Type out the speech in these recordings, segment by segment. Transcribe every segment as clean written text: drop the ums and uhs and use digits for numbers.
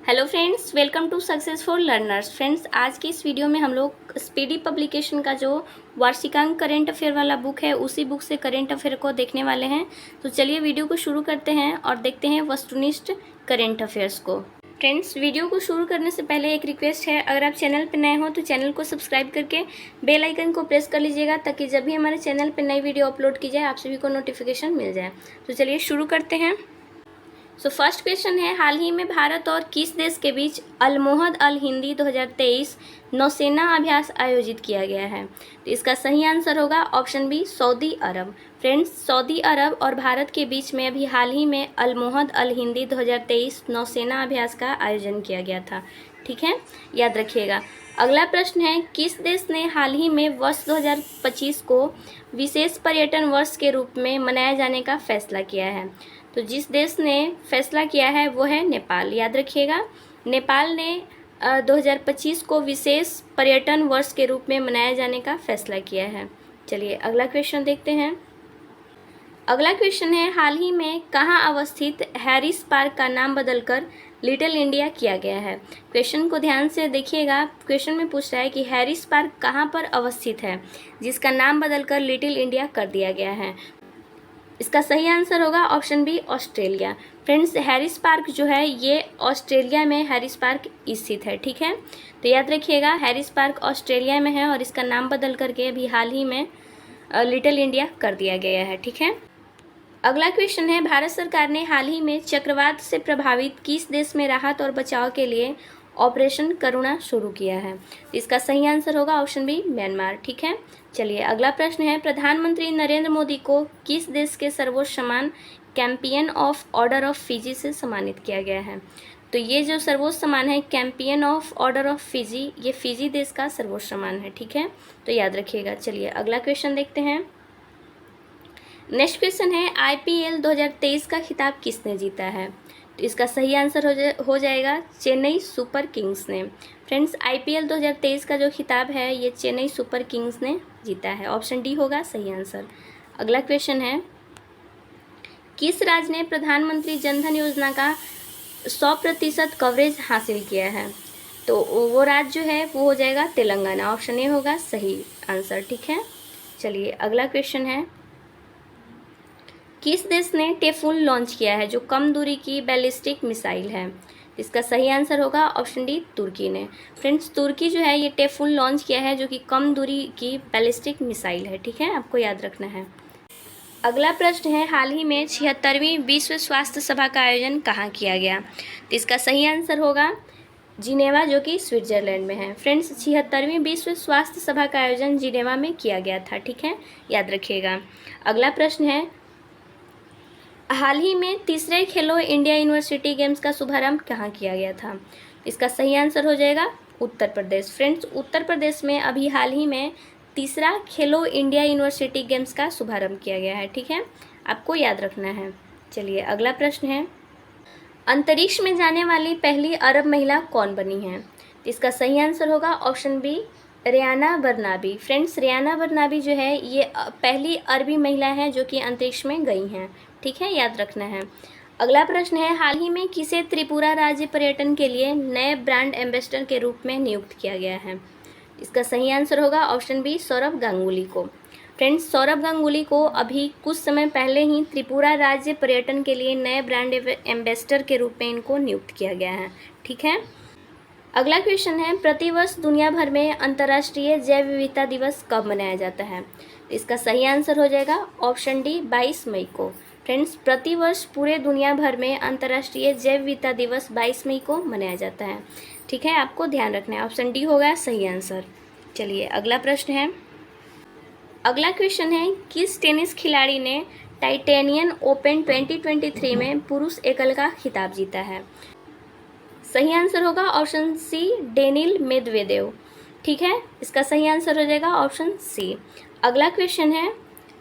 Hello friends, welcome to success for learners. Friends, आज की इस वीडियो में हम लोग स्पीडी पब्लिकेशन का जो वार्षिकांक करंट अफेयर वाला बुक है उसी बुक से करंट अफेयर को देखने वाले हैं। तो चलिए वीडियो को शुरू करते हैं और देखते हैं वस्तुनिष्ठ करंट अफेयर्स को। फ्रेंड्स, वीडियो को शुरू करने से पहले एक रिक्वेस्ट है, अगर आप चैनल पर नए हो तो चैनल को सब्सक्राइब करके बेल आइकन को प्रेस कर लीजिएगा ताकि जब भी हमारे चैनल पर नई वीडियो अपलोड की जाए आप सभी को नोटिफिकेशन मिल जाए। तो चलिए शुरू करते हैं। फर्स्ट क्वेश्चन है, हाल ही में भारत और किस देश के बीच अलमोहद अल हिंदी 2023 नौसेना अभ्यास आयोजित किया गया है? तो इसका सही आंसर होगा ऑप्शन बी, सऊदी अरब। फ्रेंड्स, सऊदी अरब और भारत के बीच में अभी हाल ही में अलमोहद अल हिंदी 2023 नौसेना अभ्यास का आयोजन किया गया था। ठीक है, याद रखिएगा। अगला प्रश्न है, किस देश ने हाल ही में वर्ष 2025 को विशेष पर्यटन वर्ष के रूप में मनाया जाने का फैसला किया है? तो जिस देश ने फैसला किया है वो है नेपाल। याद रखिएगा, नेपाल ने 2025 को विशेष पर्यटन वर्ष के रूप में मनाए जाने का फैसला किया है। चलिए अगला क्वेश्चन देखते हैं। अगला क्वेश्चन है, हाल ही में कहाँ अवस्थित हैरिस पार्क का नाम बदलकर लिटिल इंडिया किया गया है? क्वेश्चन को ध्यान से देखिएगा। क्वेश्चन में पूछ रहा है कि हैरिस पार्क कहाँ पर अवस्थित है जिसका नाम बदलकर लिटिल इंडिया कर दिया गया है? इसका सही आंसर होगा option B, Australia. Friends, Harris Park जो है ये ऑस्ट्रेलिया में हैरिस पार्क स्थित है। ठीक है, तो याद रखिएगा, हैरिस पार्क ऑस्ट्रेलिया में है और इसका नाम बदल करके अभी हाल ही में लिटिल इंडिया कर दिया गया है। ठीक है, अगला क्वेश्चन है, भारत सरकार ने हाल ही में चक्रवात से प्रभावित किस देश में राहत और बचाव के लिए ऑपरेशन करुणा शुरू किया है? तो इसका सही आंसर होगा ऑप्शन बी, म्यांमार। ठीक है, चलिए अगला प्रश्न है, प्रधानमंत्री नरेंद्र मोदी को किस देश के सर्वोच्च सम्मान champion of order of Fiji से सम्मानित किया गया है? तो ये जो सर्वोच्च सम्मान है champion of order of Fiji, ये फिजी देश का सर्वोच्च सम्मान है। ठीक है, तो याद रखिएगा। चलिए अगला क्वेश्चन देखते हैं। नेक्स्ट क्वेश्चन है, IPL 2023 का खिताब किसने जीता है? तो इसका सही आंसर हो जाएगा चेन्नई सुपर किंग्स ने। फ्रेंड्स, IPL 2023 का जो खिताब है ये चेन्नई सुपर किंग्स ने जीता है। ऑप्शन डी होगा सही आंसर। अगला क्वेश्चन है, किस राज्य ने प्रधानमंत्री जनधन योजना का 100% कवरेज हासिल किया है? तो वो राज्य जो है वो हो जाएगा तेलंगाना। ऑप्शन ए होगा सही आंसर। ठीक है, चलिए अगला क्वेश्चन है, किस देश ने टेफून लॉन्च किया है जो कम दूरी की बैलिस्टिक मिसाइल है? इसका सही आंसर होगा ऑप्शन डी, तुर्की ने। फ्रेंड्स, तुर्की जो है ये टेफून लॉन्च किया है जो कि कम दूरी की बैलिस्टिक मिसाइल है। ठीक है, आपको याद रखना है। अगला प्रश्न है, हाल ही में 76वीं विश्व स्वास्थ्य सभा का आयोजन कहाँ किया गया? तो इसका सही आंसर होगा जिनेवा, जो कि स्विट्जरलैंड में है। फ्रेंड्स, 76वीं विश्व स्वास्थ्य सभा का आयोजन जिनेवा में किया गया था। ठीक है, याद रखिएगा। अगला प्रश्न है, हाल ही में तीसरे खेलो इंडिया यूनिवर्सिटी गेम्स का शुभारंभ कहाँ किया गया था? इसका सही आंसर हो जाएगा उत्तर प्रदेश। फ्रेंड्स, उत्तर प्रदेश में अभी हाल ही में तीसरा खेलो इंडिया यूनिवर्सिटी गेम्स का शुभारंभ किया गया है। ठीक है, आपको याद रखना है। चलिए अगला प्रश्न है, अंतरिक्ष में जाने वाली पहली अरब महिला कौन बनी है? इसका सही आंसर होगा option B, Rihanna Barnaby. Friends, Rihanna Barnaby जो है ये पहली अरबी महिला है जो कि अंतरिक्ष में गई हैं। ठीक है, याद रखना है। अगला प्रश्न है, हाल ही में किसे त्रिपुरा राज्य पर्यटन के लिए नए ब्रांड एम्बेसडर के रूप में नियुक्त किया गया है? इसका सही आंसर होगा ऑप्शन बी, सौरभ गांगुली को। फ्रेंड्स, सौरभ गांगुली को अभी कुछ समय पहले ही त्रिपुरा राज्य पर्यटन के लिए नए ब्रांड एम्बेसडर के रूप में इनको नियुक्त किया गया है। ठीक है, अगला क्वेश्चन है, प्रतिवर्ष दुनिया भर में अंतर्राष्ट्रीय जैव विविधता दिवस कब मनाया जाता है? इसका सही आंसर हो जाएगा ऑप्शन डी, 22 मई को। फ्रेंड्स, प्रतिवर्ष पूरे दुनिया भर में अंतर्राष्ट्रीय जैव विविधता दिवस 22 मई को मनाया जाता है। ठीक है, आपको ध्यान रखना है। ऑप्शन डी होगा सही आंसर। चलिए अगला प्रश्न है, अगला क्वेश्चन है, किस टेनिस खिलाड़ी ने टाइटेनियन ओपन 2023 में पुरुष एकल का खिताब जीता है? सही आंसर होगा ऑप्शन सी, डेनिल मेदवेदेव। ठीक है, इसका सही आंसर हो जाएगा ऑप्शन सी। अगला क्वेश्चन है,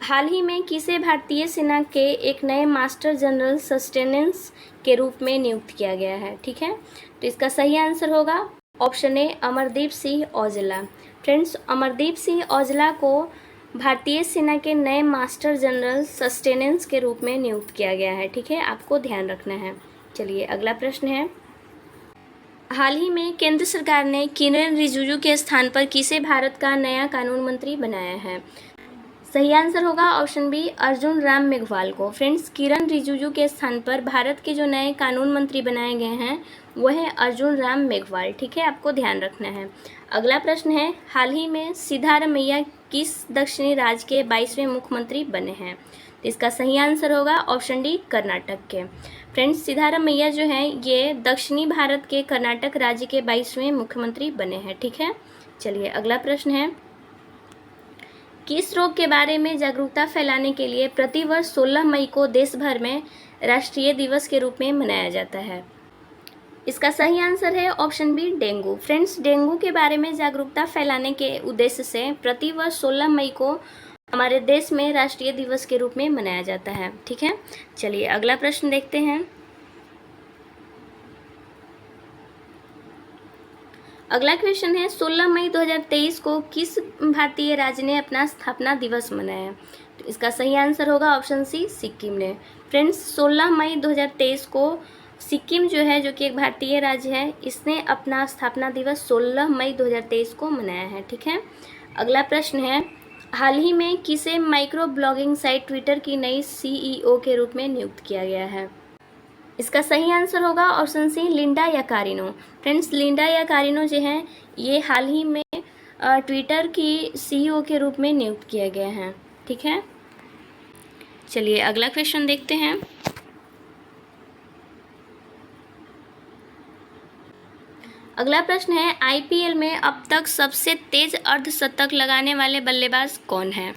हाल ही में किसे भारतीय सेना के एक नए मास्टर जनरल सस्टेनेंस के रूप में नियुक्त किया गया है? ठीक है, तो इसका सही आंसर होगा option A, Amardeep Singh Aujla. Friends, Amardeep Singh Aujla को भारतीय सेना के नए मास्टर जनरल सस्टेनेंस के रूप में नियुक्त किया गया है। ठीक है, आपको ध्यान रखना है। चलिए अगला प्रश्न है, हाल ही में केंद्र सरकार ने किरेन रिजिजू के स्थान पर किसे भारत का नया कानून मंत्री बनाया है? सही आंसर होगा ऑप्शन बी, अर्जुन राम मेघवाल को। फ्रेंड्स, किरेन रिजिजू के स्थान पर भारत के जो नए कानून मंत्री बनाए गए हैं वो है अर्जुन राम मेघवाल। ठीक है, आपको ध्यान रखना है। अगला प्रश्न है, हाल ही में सिद्धारमैया किस दक्षिणी राज्य के 22वें मुख्यमंत्री बने हैं? तो इसका सही आंसर होगा ऑप्शन डी, कर्नाटक के। फ्रेंड्स, सिद्धारमैया जो हैं ये दक्षिणी भारत के कर्नाटक राज्य के 22वें मुख्यमंत्री बने हैं। ठीक है, चलिए अगला प्रश्न है, किस रोग के बारे में जागरूकता फैलाने के लिए प्रतिवर्ष 16 मई को देश भर में राष्ट्रीय दिवस के रूप में मनाया जाता है? इसका सही आंसर है option B, dengue. Friends, dengue के बारे में जागरूकता फैलाने के उद्देश्य से प्रतिवर्ष 16 मई को हमारे देश में राष्ट्रीय दिवस के रूप में मनाया जाता है। ठीक है, चलिए अगला प्रश्न देखते हैं। अगला क्वेश्चन है, 16 मई 2023 को किस भारतीय राज्य ने अपना स्थापना दिवस मनाया? तो इसका सही आंसर होगा ऑप्शन सी, सिक्किम ने। फ्रेंड्स, 16 मई 2023 को सिक्किम जो है, जो कि एक भारतीय राज्य है, इसने अपना स्थापना दिवस 16 मई 2023 को मनाया है। ठीक है, अगला प्रश्न है, हाल ही में किसे माइक्रो ब्लॉगिंग साइट ट्विटर की नई CEO के रूप में नियुक्त किया गया है? इसका सही आंसर होगा option C, Linda Yaccarino. Friends, Linda Yaccarino जो हैं ये हाल ही में ट्विटर की CEO के रूप में नियुक्त किए गए हैं। ठीक है, चलिए अगला क्वेश्चन देखते हैं। अगला प्रश्न है, IPL में अब तक सबसे तेज अर्धशतक लगाने वाले बल्लेबाज कौन है?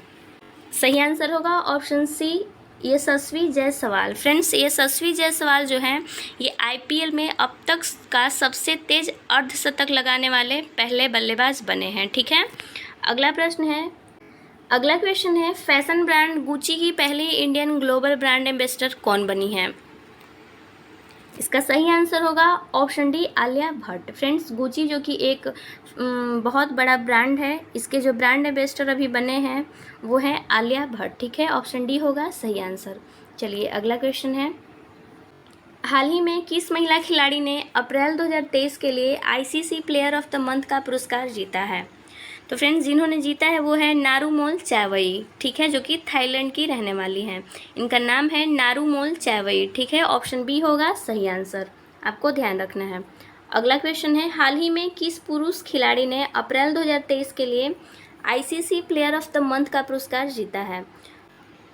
सही आंसर होगा ऑप्शन सी, यशस्वी जायसवाल। फ्रेंड्स, यशस्वी जायसवाल जो हैं ये IPL में अब तक का सबसे तेज अर्धशतक लगाने वाले पहले बल्लेबाज बने हैं। ठीक है, अगला क्वेश्चन है, फैशन ब्रांड गुची की पहली इंडियन ग्लोबल ब्रांड एम्बेसडर कौन बनी है? इसका सही आंसर होगा option D, Alia Bhatt. Friends, Gucci जो कि एक बहुत बड़ा ब्रांड है, इसके जो ब्रांड एम्बेसडर अभी बने हैं वो है आलिया भट्ट। ठीक है, ऑप्शन डी होगा सही आंसर। चलिए अगला क्वेश्चन है, हाल ही में किस महिला खिलाड़ी ने अप्रैल 2023 के लिए ICC player of the month का पुरस्कार जीता है? तो फ्रेंड्स, जिन्होंने जीता है वो है नारुमोल चैवई। ठीक है, जो कि थाईलैंड की रहने वाली हैं। इनका नाम है नारुमोल चैवई। ठीक है, ऑप्शन बी होगा सही आंसर, आपको ध्यान रखना है। अगला क्वेश्चन है, हाल ही में किस पुरुष खिलाड़ी ने अप्रैल 2023 के लिए ICC player of the month का पुरस्कार जीता है?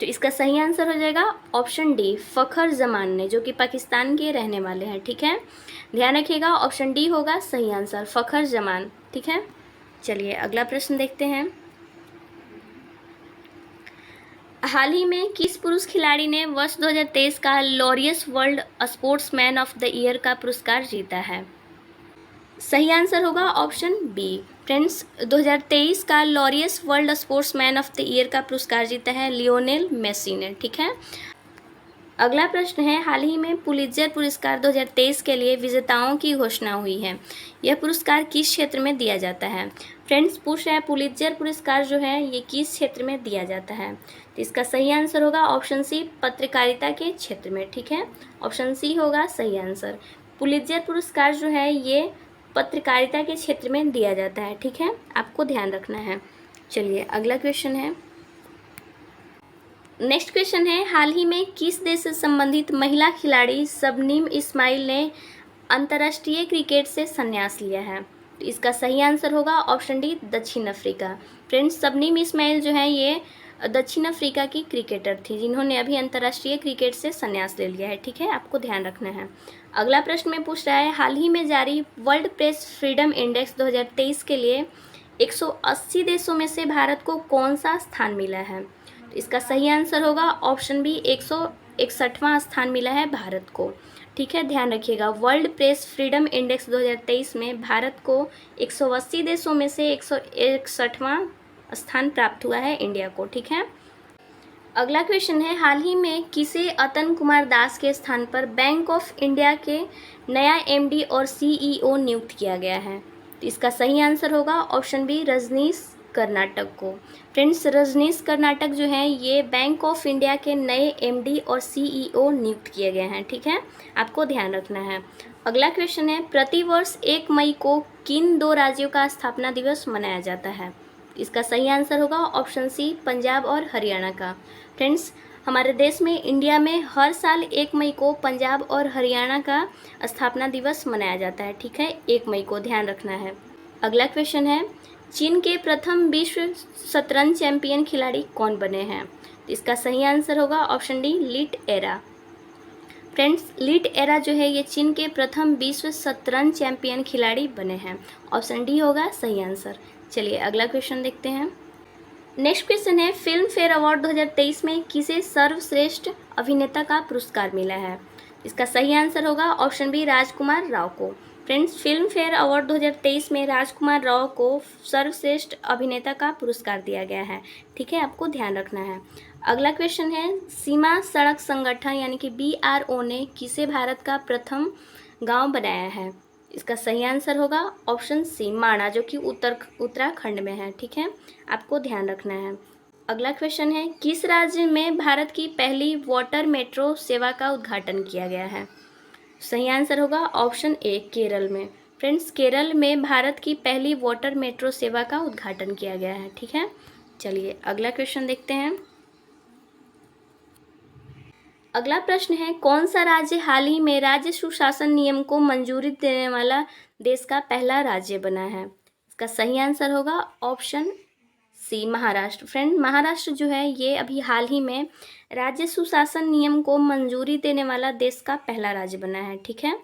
तो इसका सही आंसर हो जाएगा ऑप्शन डी, फ़खर जमान ने, जो कि पाकिस्तान के रहने वाले हैं। ठीक है, ध्यान रखिएगा, ऑप्शन डी होगा सही आंसर, फ़खर जमान। ठीक है, चलिए अगला प्रश्न देखते हैं। हाल ही में किस पुरुष खिलाड़ी ने वर्ष 2023 का Laureus world sportsman of the year का पुरस्कार जीता है? सही आंसर होगा ऑप्शन बी। फ्रेंड्स, 2023 का Laureus world sportsman of the year का पुरस्कार जीता है लियोनेल मेसी ने। ठीक है, अगला प्रश्न है, हाल ही में पुलित्जर पुरस्कार 2023 के लिए विजेताओं की घोषणा हुई है। यह पुरस्कार किस क्षेत्र में दिया जाता है? फ्रेंड्स, पूछ रहा है पुलित्जर पुरस्कार जो है ये किस क्षेत्र में दिया जाता है? तो इसका सही आंसर होगा ऑप्शन सी, पत्रकारिता के क्षेत्र में। ठीक है, ऑप्शन सी होगा सही आंसर। पुलित्जर पुरस्कार जो है ये पत्रकारिता के क्षेत्र में दिया जाता है। ठीक है, आपको ध्यान रखना है। चलिए अगला क्वेश्चन है, नेक्स्ट क्वेश्चन है, हाल ही में किस देश से संबंधित महिला खिलाड़ी शबनीम इस्माइल ने अंतर्राष्ट्रीय क्रिकेट से संन्यास लिया है? तो इसका सही आंसर होगा ऑप्शन डी, दक्षिण अफ्रीका। फ्रेंड्स, शबनीम इस्माइल जो है ये दक्षिण अफ्रीका की क्रिकेटर थी जिन्होंने अभी अंतर्राष्ट्रीय क्रिकेट से संन्यास ले लिया है। ठीक है, आपको ध्यान रखना है। अगला प्रश्न में पूछ रहा है, हाल ही में जारी वर्ल्ड प्रेस फ्रीडम इंडेक्स 2023 के लिए 180 देशों में से भारत को कौन सा स्थान मिला है? तो इसका सही आंसर होगा ऑप्शन बी, 161वां स्थान मिला है भारत को। ठीक है, ध्यान रखिएगा, वर्ल्ड प्रेस फ्रीडम इंडेक्स 2023 में भारत को 180 देशों में से 161वां स्थान प्राप्त हुआ है इंडिया को। ठीक है, अगला क्वेश्चन है, हाल ही में किसे अतन कुमार दास के स्थान पर बैंक ऑफ इंडिया के नया MD और CEO नियुक्त किया गया है? तो इसका सही आंसर होगा ऑप्शन बी, रजनीश कर्नाटक को। फ्रेंड्स, रजनीश कर्नाटक जो हैं ये बैंक ऑफ इंडिया के नए एमडी और सीईओ नियुक्त किए गए हैं। ठीक है, आपको ध्यान रखना है। अगला क्वेश्चन है, प्रतिवर्ष 1 मई को किन 2 राज्यों का स्थापना दिवस मनाया जाता है? इसका सही आंसर होगा ऑप्शन सी, पंजाब और हरियाणा का। फ्रेंड्स, हमारे देश में, इंडिया में हर साल 1 मई को पंजाब और हरियाणा का स्थापना दिवस मनाया जाता है। ठीक है, 1 मई को ध्यान रखना है। अगला क्वेश्चन है, चीन के प्रथम विश्व शतरंज चैंपियन खिलाड़ी कौन बने हैं? इसका सही आंसर होगा ऑप्शन डी, लीट एरा। फ्रेंड्स, लीट एरा जो है ये चीन के प्रथम विश्व शतरंज चैंपियन खिलाड़ी बने हैं। ऑप्शन डी होगा सही आंसर। चलिए अगला क्वेश्चन देखते हैं। नेक्स्ट क्वेश्चन है, फिल्म फेयर अवार्ड 2023 में किसे सर्वश्रेष्ठ अभिनेता का पुरस्कार मिला है? इसका सही आंसर होगा ऑप्शन बी, राजकुमार राव को। फ्रेंड्स, फिल्म फेयर अवार्ड 2023 में राजकुमार राव को सर्वश्रेष्ठ अभिनेता का पुरस्कार दिया गया है। ठीक है, आपको ध्यान रखना है। अगला क्वेश्चन है, सीमा सड़क संगठन यानी कि BRO ने किसे भारत का प्रथम गांव बनाया है? इसका सही आंसर होगा ऑप्शन सी, माणा, जो कि उत्तराखंड में है। ठीक है, आपको ध्यान रखना है। अगला क्वेश्चन है, किस राज्य में भारत की पहली वाटर मेट्रो सेवा का उद्घाटन किया गया है? सही आंसर होगा ऑप्शन ए, केरल में। फ्रेंड्स, केरल में भारत की पहली वाटर मेट्रो सेवा का उद्घाटन किया गया है। ठीक है, चलिए अगला क्वेश्चन देखते हैं। अगला प्रश्न है, कौन सा राज्य हाल ही में राज्य सुशासन नियम को मंजूरी देने वाला देश का पहला राज्य बना है? इसका सही आंसर होगा option C, Maharashtra. Friend, Maharashtra जो है ये अभी हाल ही में राज्य सुशासन नियम को मंजूरी देने वाला देश का पहला राज्य बना है। ठीक है,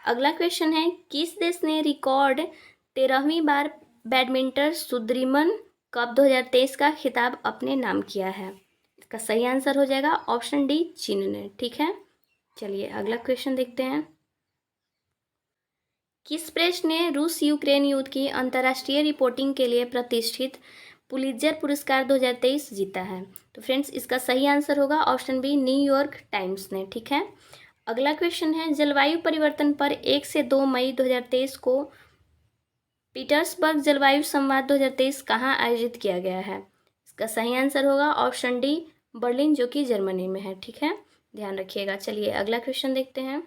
अगला क्वेश्चन है, किस देश ने रिकॉर्ड 13वीं बार बैडमिंटन सुदीमन कप 2023 का खिताब अपने नाम किया है? इसका सही आंसर हो जाएगा ऑप्शन डी, चीन ने। ठीक है, चलिए अगला क्वेश्चन देखते हैं। किस प्रेस ने रूस यूक्रेन युद्ध की अंतर्राष्ट्रीय रिपोर्टिंग के लिए प्रतिष्ठित पुलित्जर पुरस्कार 2023 जीता है? तो फ्रेंड्स, इसका सही आंसर होगा ऑप्शन बी, न्यूयॉर्क टाइम्स ने। ठीक है, अगला क्वेश्चन है, जलवायु परिवर्तन पर 1 से 2 मई 2023 को पीटर्सबर्ग जलवायु संवाद 2023 कहाँ आयोजित किया गया है? इसका सही आंसर होगा ऑप्शन डी, बर्लिन, जो कि जर्मनी में है। ठीक है, ध्यान रखिएगा। चलिए अगला क्वेश्चन देखते हैं।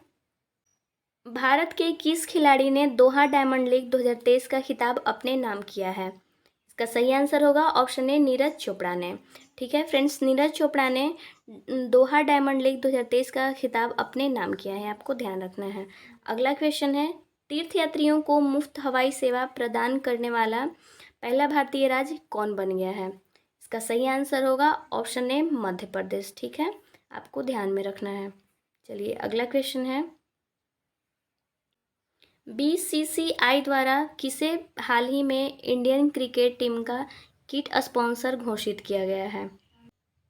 भारत के किस खिलाड़ी ने दोहा डायमंड लीग 2023 का खिताब अपने नाम किया है? इसका सही आंसर होगा ऑप्शन ए, नीरज चोपड़ा ने। ठीक है फ्रेंड्स, नीरज चोपड़ा ने दोहा डायमंड लीग 2023 का खिताब अपने नाम किया है, आपको ध्यान रखना है। अगला क्वेश्चन है, तीर्थयात्रियों को मुफ्त हवाई सेवा प्रदान करने वाला पहला भारतीय राज्य कौन बन गया है? इसका सही आंसर होगा ऑप्शन ए, मध्य प्रदेश। ठीक है, आपको ध्यान में रखना है। चलिए अगला क्वेश्चन है, BCCI द्वारा किसे हाल ही में इंडियन क्रिकेट टीम का किट स्पॉन्सर घोषित किया गया है?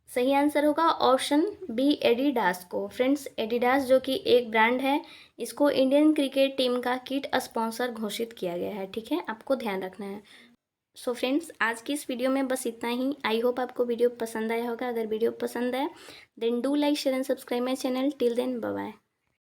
सही आंसर होगा ऑप्शन बी, एडिडास को। फ्रेंड्स, एडिडास जो कि एक ब्रांड है, इसको इंडियन क्रिकेट टीम का किट स्पॉन्सर घोषित किया गया है। ठीक है, आपको ध्यान रखना है। सो फ्रेंड्स, आज की इस वीडियो में बस इतना ही। आई होप आपको वीडियो पसंद आया होगा। अगर वीडियो पसंद आया then do like, share and subscribe my channel. Till then bye bye.